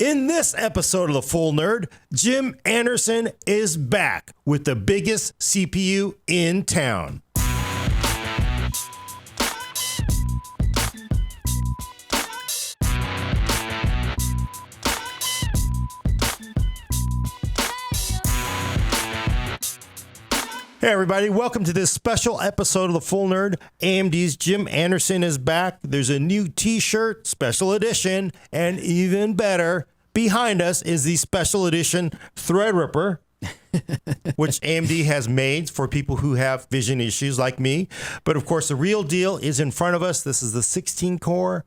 In this episode of The Full Nerd, Jim Anderson is back with the biggest CPU in town. Hey everybody, welcome to this special episode of The Full Nerd. AMD's Jim Anderson is back. There's a new t-shirt, special edition, and even better, behind us is the special edition Threadripper, which AMD has made for people who have vision issues like me. But of course, the real deal is in front of us. This is the 16 core,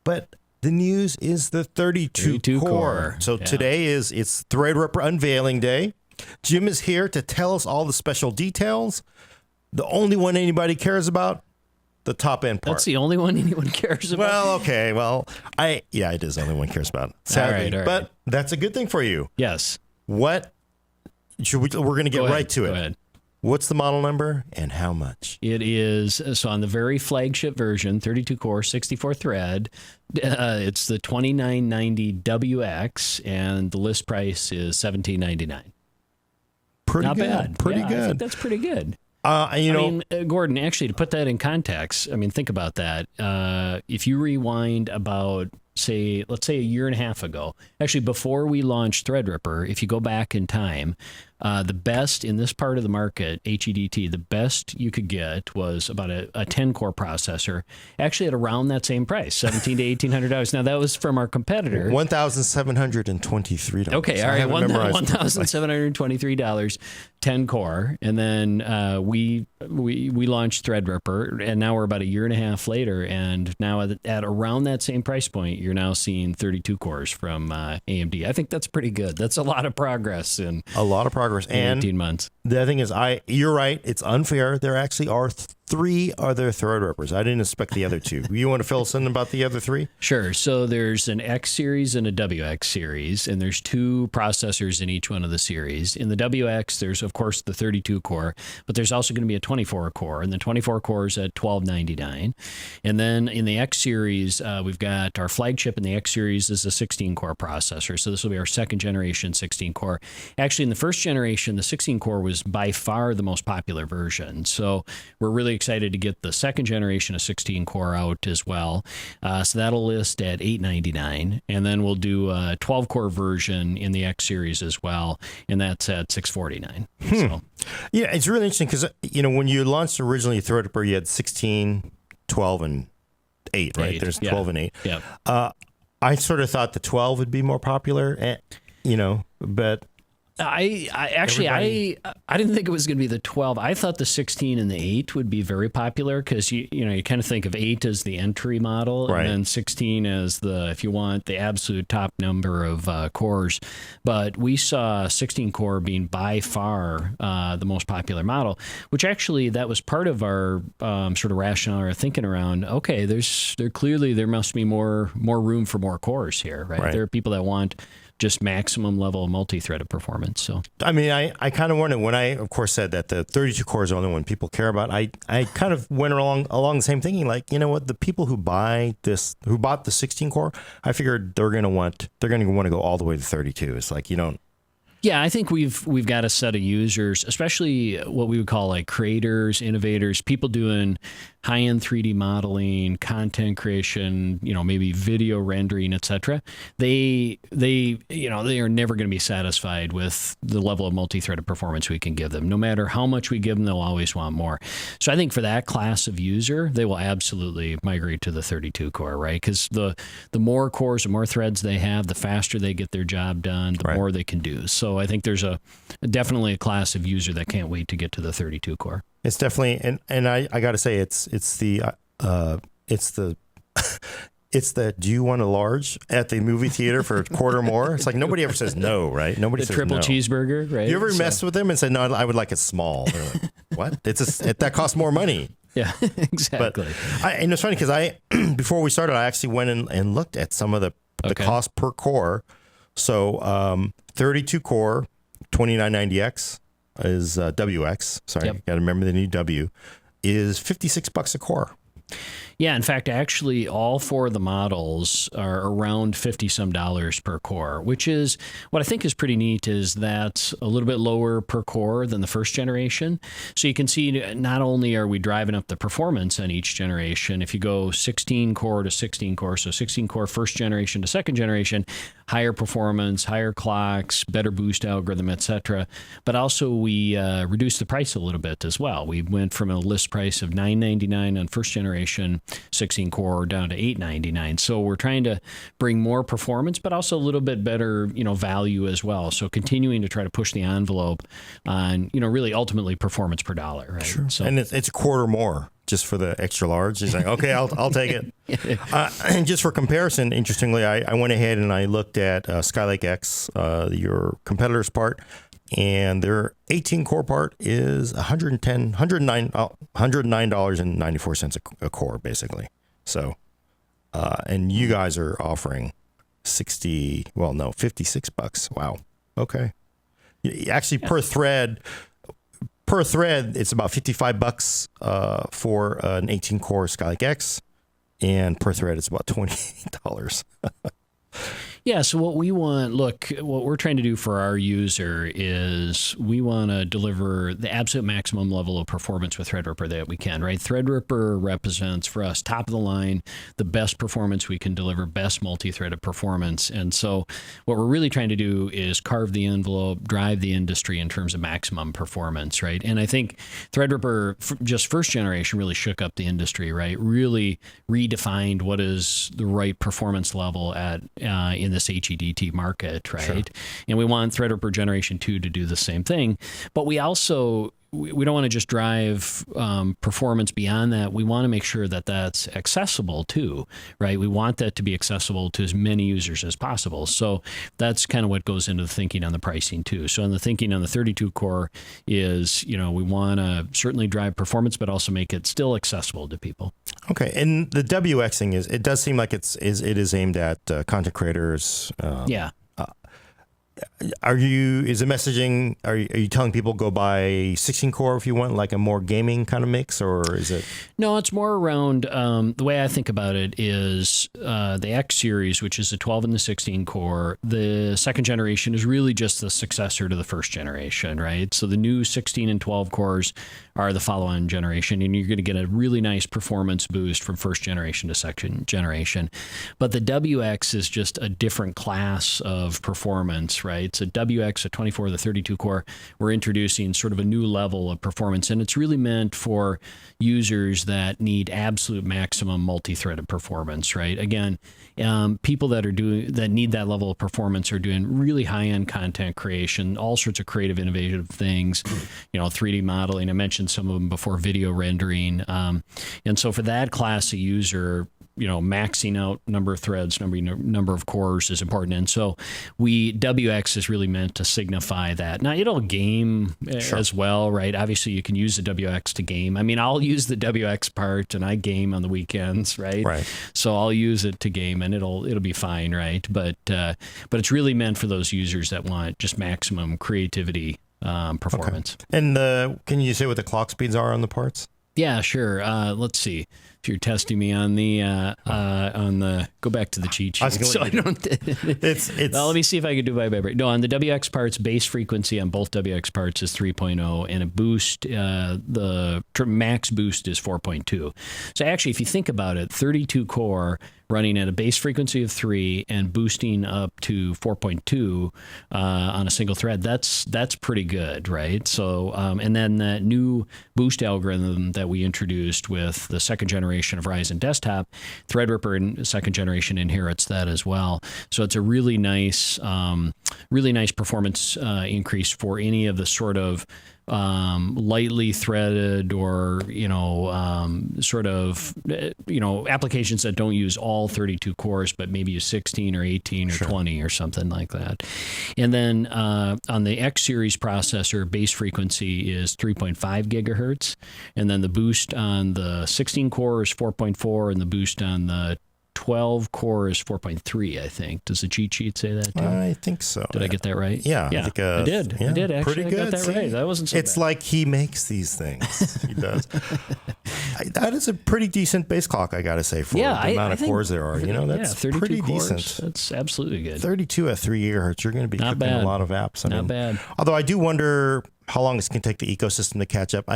but the news is the 32 core. So today it's Threadripper unveiling day. Jim is here to tell us all the special details. The only one anybody cares about, the top end part. That's the only one anyone cares about. Well, okay. Well, it is the only one cares about. Sadly, all right. But that's a good thing for you. Yes. We're going to get right to it. Go ahead. What's the model number and how much? It is, so on the very flagship version, 32 core, 64 thread, it's the 2990WX, and the list price is $1799. Not bad. Pretty good. good. I think that's pretty good. Gordon, actually, to put that in context, think about that. If you rewind about, let's say a year and a half ago, actually before we launched Threadripper, if you go back in time, the best in this part of the market, HEDT, the best you could get was about a 10-core processor, actually at around that same price, $1,700 to $1,800. Now, that was from our competitor. $1,723. Okay, all right, $1,723, 10-core. And then we launched Threadripper, and now we're about a year and a half later, and now at around that same price point, you're now seeing 32 cores from AMD. I think that's pretty good. That's a lot of progress in 18 months. The thing is, you're right. It's unfair. There actually are three other Threadrippers. I didn't expect the other two. You want to fill us in about the other three? Sure. So there's an X series and a WX series, and there's two processors in each one of the series. In the WX, there's, of course, the 32 core, but there's also going to be a 24 core, and the 24 core is at $1,299. And then in the X series, we've got our flagship in the X series is a 16 core processor. So this will be our second generation 16 core. Actually, in the first generation, the 16 core was by far the most popular version. So we're really excited to get the second generation of 16 core out as well. So that'll list at $899, and then we'll do a 12 core version in the X series as well, and that's at $649. So. Yeah, it's really interesting because when you launched originally Threadripper, you had 16, 12, and 8, right? There's 12 and 8. Yeah. I sort of thought the 12 would be more popular, but. I didn't think it was going to be the 12. I thought the 16 and the 8 would be very popular because you kind of think of 8 as the entry model, right, and then 16 as if you want the absolute top number of cores. But we saw 16 core being by far the most popular model, which actually that was part of our sort of rationale or thinking around. Okay, there must be more room for more cores here, right? There are people that want just maximum level of multi-threaded performance. So, I kind of wondered when I, of course, said that the 32 core is the only one people care about. I kind of went along the same thinking, like, you know what, the people who bought the 16 core, I figured they're going to want to go all the way to 32. It's like, you don't. Yeah, I think we've got a set of users, especially what we would call like creators, innovators, people doing high-end 3D modeling, content creation, maybe video rendering, etc. They are never going to be satisfied with the level of multi-threaded performance we can give them. No matter how much we give them, they'll always want more. So I think for that class of user, they will absolutely migrate to the 32 core, right? Because the more cores, the more threads they have, the faster they get their job done, the more they can do. So I think there's definitely a class of user that can't wait to get to the 32 core. It's definitely, and I got to say, it's the do you want a large at the movie theater for a quarter more? It's like nobody ever says no, right? Nobody says no. The triple cheeseburger, right? You ever mess with them and say, no, I would like it small? They're like, what? That costs more money. Yeah, exactly. But and it's funny because before we started, I actually went and looked at some of the cost per core. So 32 core, 2990X is WX. Sorry, got to remember the new W, is $56 a core. Yeah, in fact, actually, all four of the models are around $50-some per core, which is what I think is pretty neat. Is that's a little bit lower per core than the first generation. So you can see not only are we driving up the performance on each generation, if you go 16 core to 16 core, so 16 core first generation to second generation, higher performance, higher clocks, better boost algorithm, etc. But also we reduced the price a little bit as well. We went from a list price of $999 on first generation 16 core down to $899. So we're trying to bring more performance, but also a little bit better, value as well. So continuing to try to push the envelope on, really ultimately performance per dollar. Right? Sure. So, and it's a quarter more just for the extra large. He's like, okay, I'll take it. And just for comparison, interestingly, I went ahead and I looked at Skylake X, your competitor's part, and their 18 core part is $109.94 a core, basically. So, and you guys are offering $56. Wow. Okay. Actually, per thread, it's about $55 for an 18 core Skylake X, and per thread it's about $28. Yeah, so what we're trying to do for our user is we want to deliver the absolute maximum level of performance with Threadripper that we can, right? Threadripper represents for us top of the line, the best performance we can deliver, best multi-threaded performance. And so what we're really trying to do is carve the envelope, drive the industry in terms of maximum performance, right? And I think Threadripper, just first generation, really shook up the industry, right? Really redefined what is the right performance level at in this HEDT market, right? Sure. And we want Threadripper Generation 2 to do the same thing. But we also, we don't want to just drive performance beyond that. We want to make sure that that's accessible too, right? We want that to be accessible to as many users as possible. So that's kind of what goes into the thinking on the pricing too. So in the thinking on the 32 core is, we want to certainly drive performance, but also make it still accessible to people. Okay, and the WXing it does seem like it is aimed at content creators. Yeah. Is the messaging, are you telling people go buy 16 core if you want like a more gaming kind of mix, or is it? No, it's more around, the way I think about it is the X series, which is the 12 and the 16 core. The second generation is really just the successor to the first generation, right? So the new 16 and 12 cores are the follow-on generation, and you're going to get a really nice performance boost from first generation to second generation. But the WX is just a different class of performance, right? So WX, a 24, the 32 core, we're introducing sort of a new level of performance, and it's really meant for users that need absolute maximum multi-threaded performance, right? Again, people that need that level of performance are doing really high-end content creation, all sorts of creative, innovative things, 3D modeling. I mentioned some of them before, video rendering. And so for that class of user, maxing out number of threads, number of cores is important. And so WX is really meant to signify that. Now, it'll game Sure. as well, right? Obviously, you can use the WX to game. I mean, I'll use the WX part, and I game on the weekends, right? Right. So I'll use it to game, and it'll be fine, right? But it's really meant for those users that want just maximum creativity performance. Okay. And can you say what the clock speeds are on the parts? Yeah, sure. Let's see. If you're testing me on the go back to the cheat sheet. So I don't. It's. Well, let me see if I can do by vibrate. No, on the WX parts, base frequency on both WX parts is 3.0, and a boost, the max boost is 4.2. So actually, if you think about it, 32 core running at a base frequency of 3 and boosting up to 4.2 on a single thread, that's pretty good, right? So, and then that new boost algorithm that we introduced with the second generation of Ryzen desktop, Threadripper in second generation inherits that as well. So it's a really nice performance increase for any of the sort of lightly threaded or applications that don't use all 32 cores but maybe use 16 or 18 or Sure. 20 or something like that. And then on the X series processor, base frequency is 3.5 gigahertz, and then the boost on the 16 core is 4.4, and the boost on the 12 core is 4.3, I think. Does the cheat sheet say that too? I think so. Did I get that right? Yeah. I think, I did. Yeah, I did actually. Pretty good. I got that right. That wasn't so It's bad. like he makes these things. He does. That is a pretty decent base clock, I got to say, for the amount of cores there are. That's 32 pretty cores, decent. That's absolutely good. 32 at 3 gigahertz, you're going to be Not cooking bad. a lot of apps. Not bad. Although I do wonder how long it's going to take the ecosystem to catch up.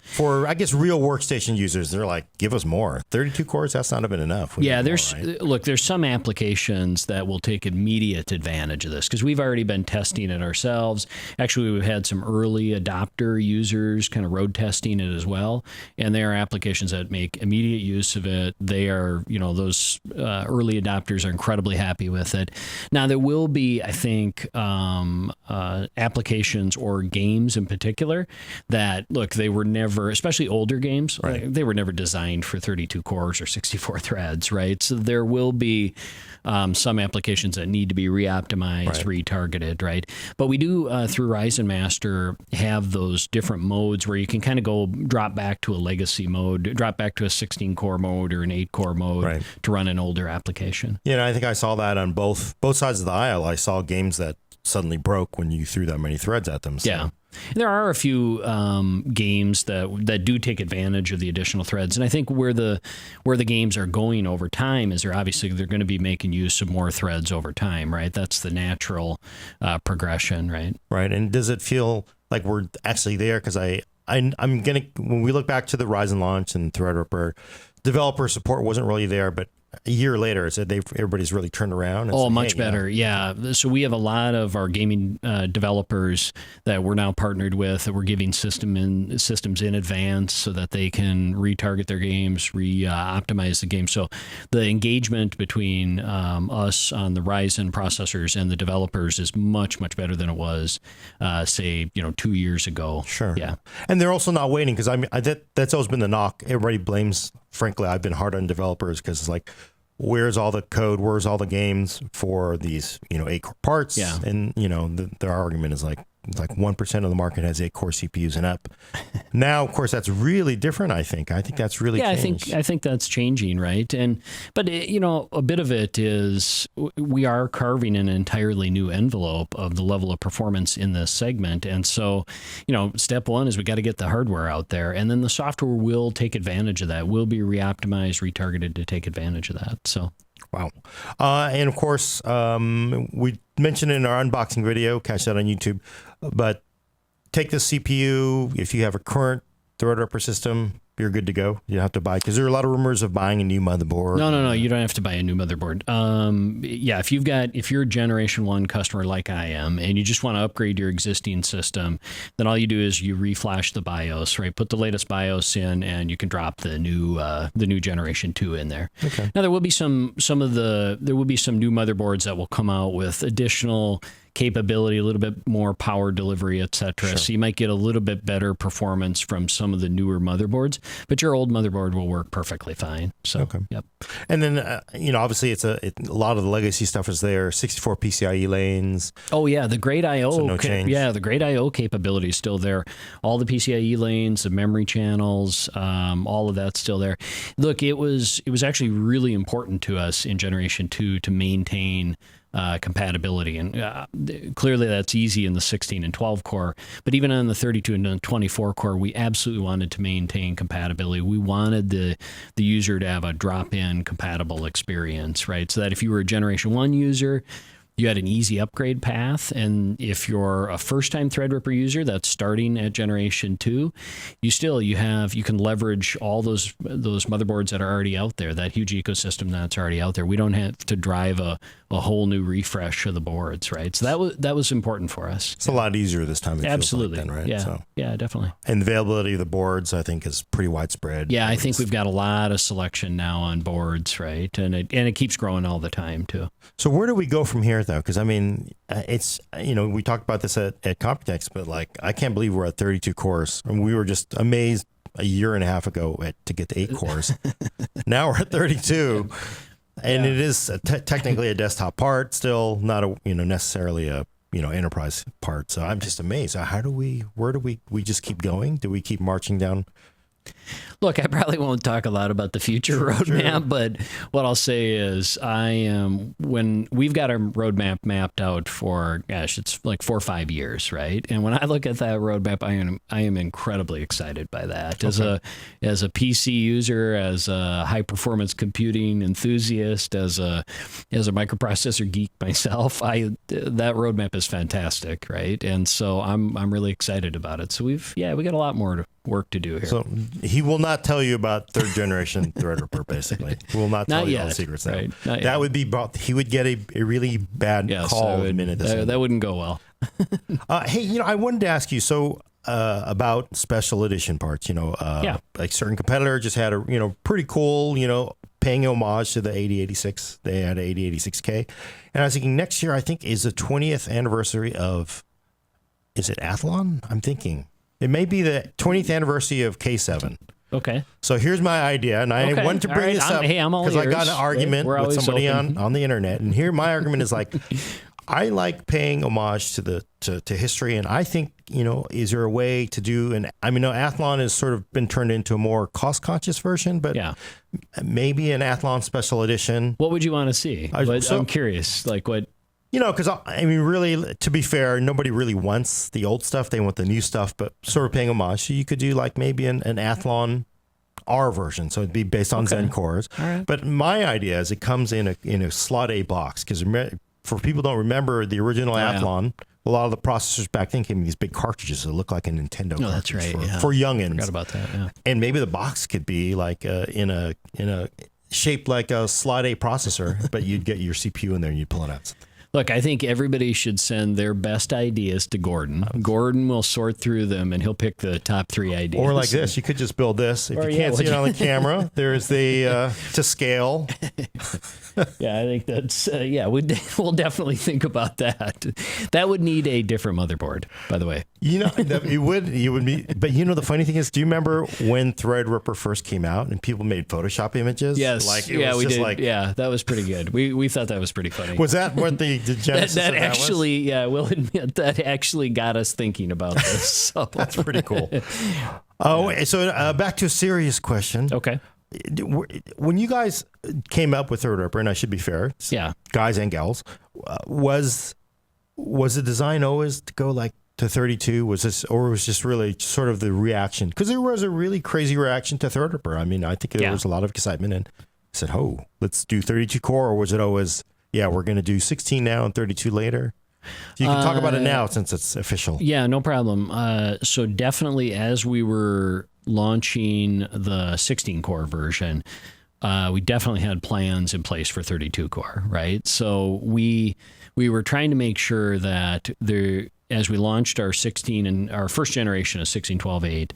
For, I guess, real workstation users, they're like, give us more. 32 cores, that's not even enough. We Yeah, need there's more, right? look, there's some applications that will take immediate advantage of this because we've already been testing it ourselves. Actually, we've had some early adopter users kind of road testing it as well, and there are applications that make immediate use of it. They are, those early adopters are incredibly happy with it. Now, there will be, I think, applications or games in particular that, look, they were never, especially older games, Right. they were never designed for 32 cores or 64 threads, right? So there will be some applications that need to be re-optimized, retargeted, right? But we do, through Ryzen Master, have those different modes where you can kind of go drop back to a legacy mode, drop back to a 16-core mode or an 8-core mode to run an older application. I think I saw that on both sides of the aisle. I saw games that suddenly broke when you threw that many threads at them. So. Yeah. There are a few games that do take advantage of the additional threads, and I think where the games are going over time is they're going to be making use of more threads over time, right? That's the natural progression, right? Right. And does it feel like we're actually there? Because I'm gonna, when we look back to the Ryzen launch and Threadripper, developer support wasn't really there, but a year later, it said everybody's really turned around. Oh, much better. Yeah. So we have a lot of our gaming developers that we're now partnered with that we're giving systems in advance so that they can retarget their games, optimize the game. So the engagement between us on the Ryzen processors and the developers is much, much better than it was, say, 2 years ago. Sure. Yeah. And they're also not waiting because that's always been the knock. Everybody blames, frankly, I've been hard on developers because it's like, where's all the code? Where's all the games for these, 8-core parts? Yeah. And, their argument is like 1% of the market has 8-core CPUs and up. Now, of course, that's really different, I think. I think that's really changed. I think that's changing, right? But a bit of it is we are carving an entirely new envelope of the level of performance in this segment. And so, step one is we got to get the hardware out there, and then the software will take advantage of that, will be re-optimized, retargeted to take advantage of that. So. Wow. And of course, we mentioned in our unboxing video, catch that on YouTube, but take the CPU. If you have a current Threadripper system, you're good to go. You don't have to buy, because there are a lot of rumors of buying a new motherboard. No. You don't have to buy a new motherboard. If you're a Generation 1 customer like I am, and you just want to upgrade your existing system, then all you do is you reflash the BIOS, right? Put the latest BIOS in, and you can drop the new Generation 2 in there. Okay. Now there will be some new motherboards that will come out with additional capability, a little bit more power delivery, etc. Sure. So you might get a little bit better performance from some of the newer motherboards, but your old motherboard will work perfectly fine. So, okay. Yep. And then, obviously a lot of the legacy stuff is there, 64 PCIe lanes. Oh yeah, the Great I/O. So no change. Yeah, the Great I/O capability is still there. All the PCIe lanes, the memory channels, all of that's still there. Look, it was actually really important to us in Generation 2 to maintain compatibility, and clearly that's easy in the 16 and 12 core, but even on the 32 and 24 core, we absolutely wanted to maintain compatibility. We wanted the user to have a drop-in compatible experience, right? So that if you were a Generation 1 user, you had an easy upgrade path, and if you're a first-time Threadripper user that's starting at Generation 2, you can leverage all those motherboards that are already out there, that huge ecosystem that's already out there. We don't have to drive a whole new refresh of the boards, right? So that was important for us. It's a lot easier this time. Absolutely, feels like then, right? Yeah, So. yeah, definitely. And the availability of the boards, I think, is pretty widespread. Yeah, I think we've got a lot of selection now on boards, right? And it keeps growing all the time too. So where do we go from here, though? Because it's we talked about this at Computex, but I can't believe we're at 32 cores, and we were just amazed a year and a half ago to get to 8 cores. Now we're at 32, and it is technically a desktop part, still not necessarily a enterprise part. So I'm just amazed. Where do we just keep going? Do we keep marching down Look, I probably won't talk a lot about the future roadmap, but what I'll say is when we've got our roadmap mapped out for, gosh, it's like 4 or 5 years, right? And when I look at that roadmap, I am incredibly excited by that. Okay. As a PC user, as a high performance computing enthusiast, as a microprocessor geek myself, that roadmap is fantastic, right? And so I'm really excited about it. So we got a lot more work to do here. So he will not tell you about third generation Threadripper, basically. He will not tell Not you all the yet, secrets. right? Not That yet. would be, he would get a really bad call the minute this ended. that wouldn't go well. Hey, I wanted to ask you, about special edition parts, like certain competitor just had a, pretty cool, paying homage to the 8086. They had an 8086K. And I was thinking next year, I think, is the 20th anniversary of, is it Athlon? I'm thinking. It may be the 20th anniversary of K7. Okay. So here's my idea, and I wanted to bring this up I'm all because I got ears. an argument We're with always somebody open. on the internet, and here my argument is like, I like paying homage to history, and I think is there a way to do? And I mean, Athlon has sort of been turned into a more cost conscious version, but maybe an Athlon special edition. What would you want to see? I'm curious. Like what? Because I mean, really, to be fair, nobody really wants the old stuff. They want the new stuff, but sort of paying homage. So you could do like maybe an Athlon R version. So it'd be based on Zen cores. All right. But my idea is it comes in a slot A box because for people who don't remember the original Athlon, a lot of the processors back then came in these big cartridges that look like a Nintendo cartridge that's right. for youngins. Forgot about that. Yeah. And maybe the box could be like in a shaped like a slot A processor, but you'd get your CPU in there and you'd pull it out. Look, I think everybody should send their best ideas to Gordon. Gordon will sort through them, and he'll pick the top 3 ideas. Or like this, you could just build this. If you can't see it on the camera, there's the to scale. Yeah, I think that's we'll definitely think about that. That would need a different motherboard, by the way. You would be. But the funny thing is, do you remember when Threadripper first came out and people made Photoshop images? Yes, we did. That was pretty good. We thought that was pretty funny. Was that what the genesis that of that actually, was? we'll admit that actually got us thinking about this. So. That's pretty cool. So back to a serious question. Okay. When you guys came up with Threadripper, and I should be fair, guys and gals, was the design always to go like to 32? Was this, or was just really sort of the reaction? Because there was a really crazy reaction to Threadripper. I mean, I think there was a lot of excitement and said, "Oh, let's do 32 core," or was it always, we're going to do 16 now and 32 later? You can talk about it now since it's official. Yeah, no problem. So definitely as we were launching the 16 core version, we definitely had plans in place for 32 core, right? So we were trying to make sure that as we launched our 16 and our first generation of 1612.8,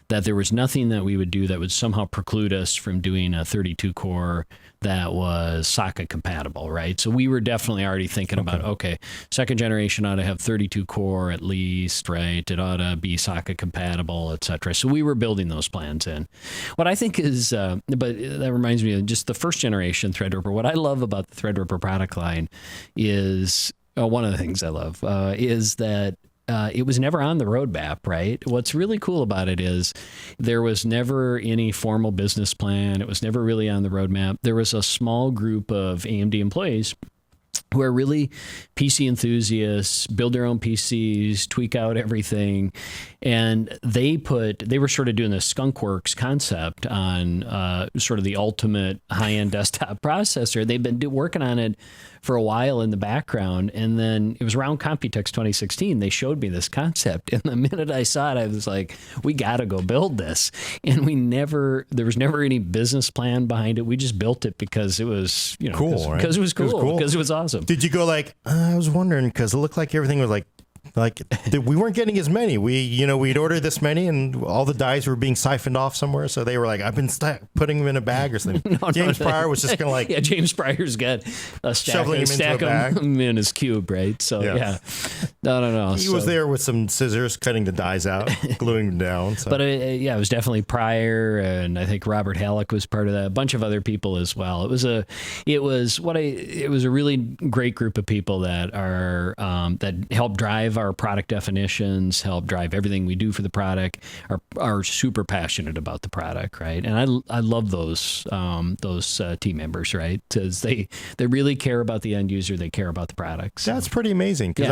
that there was nothing that we would do that would somehow preclude us from doing a 32 core that was socket compatible, right? So we were definitely already thinking about, second generation ought to have 32 core at least, right? It ought to be socket compatible, et cetera. So we were building those plans in. What I think is, but that reminds me of just the first generation Threadripper. What I love about the Threadripper product line is, one of the things I love is that it was never on the roadmap, right? What's really cool about it is there was never any formal business plan. It was never really on the roadmap. There was a small group of AMD employees who are really PC enthusiasts, build their own PCs, tweak out everything. And they were sort of doing the Skunkworks concept on sort of the ultimate high-end desktop processor. They've been working on it for a while in the background. And then it was around Computex 2016, they showed me this concept. And the minute I saw it, I was like, we got to go build this. And there was never any business plan behind it. We just built it because it was, cool, because it was cool, because it was awesome. Did you go like, I was wondering, because it looked like everything was like we weren't getting as many. We'd ordered this many and all the dies were being siphoned off somewhere. So they were like, I've been putting them in a bag or something. James Pryor was just going to James Pryor's got a stack of them in his cube, right? So no. He was there with some scissors cutting the dies out, gluing them down. So. But it was definitely Pryor, and I think Robert Halleck was part of that. A bunch of other people as well. It was a really great group of people that are that helped drive our product definitions, help drive everything we do for the product, are super passionate about the product, right? And I love those team members, right? Because they really care about the end user, they care about the products. That's pretty amazing. Because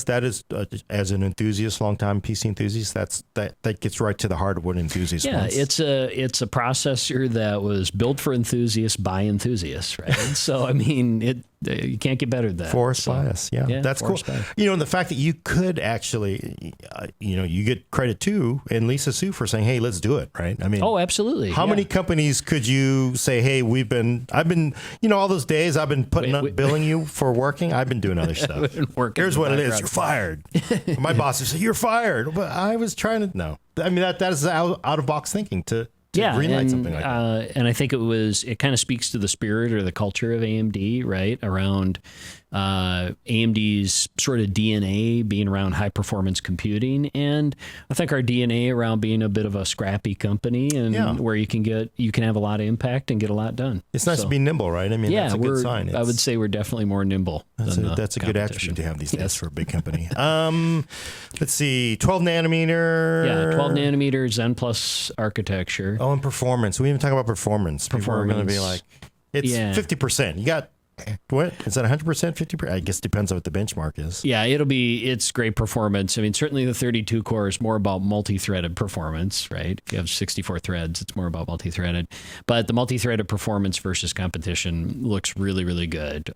that is as an enthusiast, longtime PC enthusiast, that gets right to the heart of what enthusiasts want. It's a processor that was built for enthusiasts by enthusiasts, right? So I mean, you can't get better than that. Forced bias, yeah, that's cool. Bias. And the fact that you could actually, you get credit too, and Lisa Su for saying, "Hey, let's do it," right? I mean, oh, absolutely. How many companies could you say, "Hey, I've been, all those days I've been billing you for working. I've been doing other stuff. Here's what it is: you're fired." My boss would say, "You're fired," but I was trying to. No, I mean that is out of box thinking to greenlight something like that. And I think it kind of speaks to the spirit or the culture of AMD, right? Around AMD's sort of DNA being around high performance computing, and I think our DNA around being a bit of a scrappy company and where you can have a lot of impact and get a lot done. It's nice to be nimble, right? I mean, that's a good sign. I would say we're definitely more nimble. That's a good attribute to have these days for a big company. Let's see, 12 nanometer. Yeah, 12 nanometer Zen Plus architecture. Oh, and performance. We even talk about performance. People are going to be like, it's 50%. You got. What? Is that 100%, 50%? I guess it depends on what the benchmark is. Yeah, it's great performance. I mean, certainly the 32 core is more about multi-threaded performance, right? If you have 64 threads, it's more about multi-threaded. But the multi-threaded performance versus competition looks really, really good.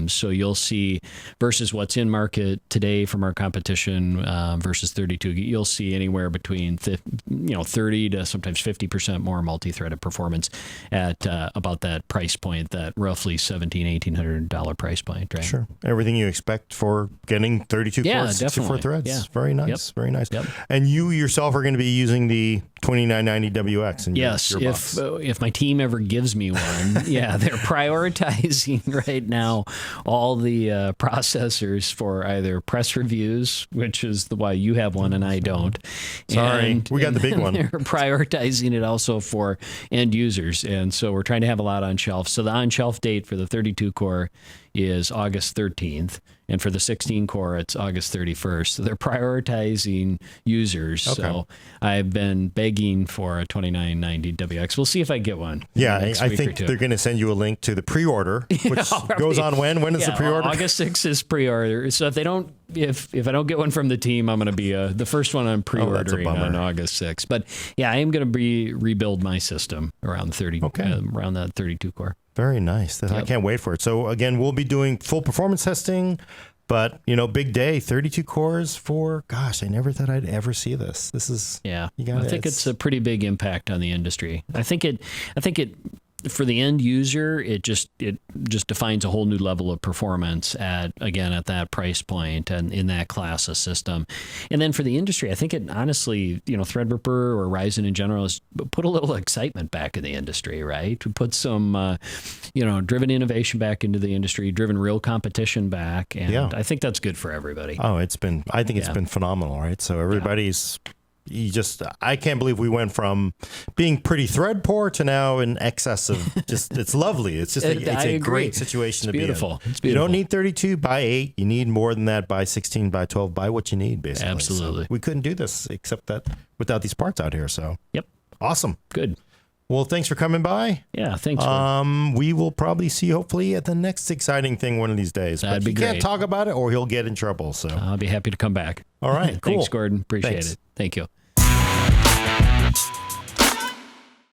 So you'll see versus what's in market today from our competition versus 32, you'll see anywhere between 30 to sometimes 50% more multi-threaded performance at about that price point, that roughly $1,800 price point, right? Sure. Everything you expect for getting 32 cores, 64 threads. Yeah. Very nice. Yep. Very nice. Yep. And you yourself are going to be using the 2990WX in your box. If my team ever gives me one, they're prioritizing right now all the processors for either press reviews, which is why you have one and I don't. Sorry, we got the big one. They're prioritizing it also for end users, and so we're trying to have a lot on shelf. So the on-shelf date for the 32 core is August 13th, and for the 16 core, it's August 31st. So they're prioritizing users. Okay. So I've been begging for a 2990WX. We'll see if I get one. Yeah, I think they're going to send you a link to the pre-order, which goes on when? When is the pre-order? August 6th is pre-order. So if I don't get one from the team, I'm going to be the first one I'm pre-ordering on August 6th. But yeah, I am going to rebuild my system around around that 32 core. Very nice. I can't wait for it. So again, we'll be doing full performance testing, but big day, 32 cores for, gosh, I never thought I'd ever see this. This is, I think it's a pretty big impact on the industry. I think it for the end user, it just defines a whole new level of performance at that price point and in that class of system. And then for the industry, I think it honestly, Threadripper or Ryzen in general has put a little excitement back in the industry, right? To put some, driven innovation back into the industry, driven real competition back. And I think that's good for everybody. Oh, I think it's been phenomenal, right? So everybody's... I can't believe we went from being pretty thread poor to now in excess of it's lovely. It's just it's a great situation to be in. It's beautiful. You don't need 32 by 8. You need more than that by 16 by 12. Buy what you need, basically. Absolutely. So we couldn't do this except that without these parts out here. So awesome. Good. Well, thanks for coming by. Yeah, thanks. We will probably see you hopefully at the next exciting thing one of these days. That'd be great. Can't talk about it or he'll get in trouble. So I'll be happy to come back. All right, cool. Thanks, Gordon. Appreciate it. Thank you.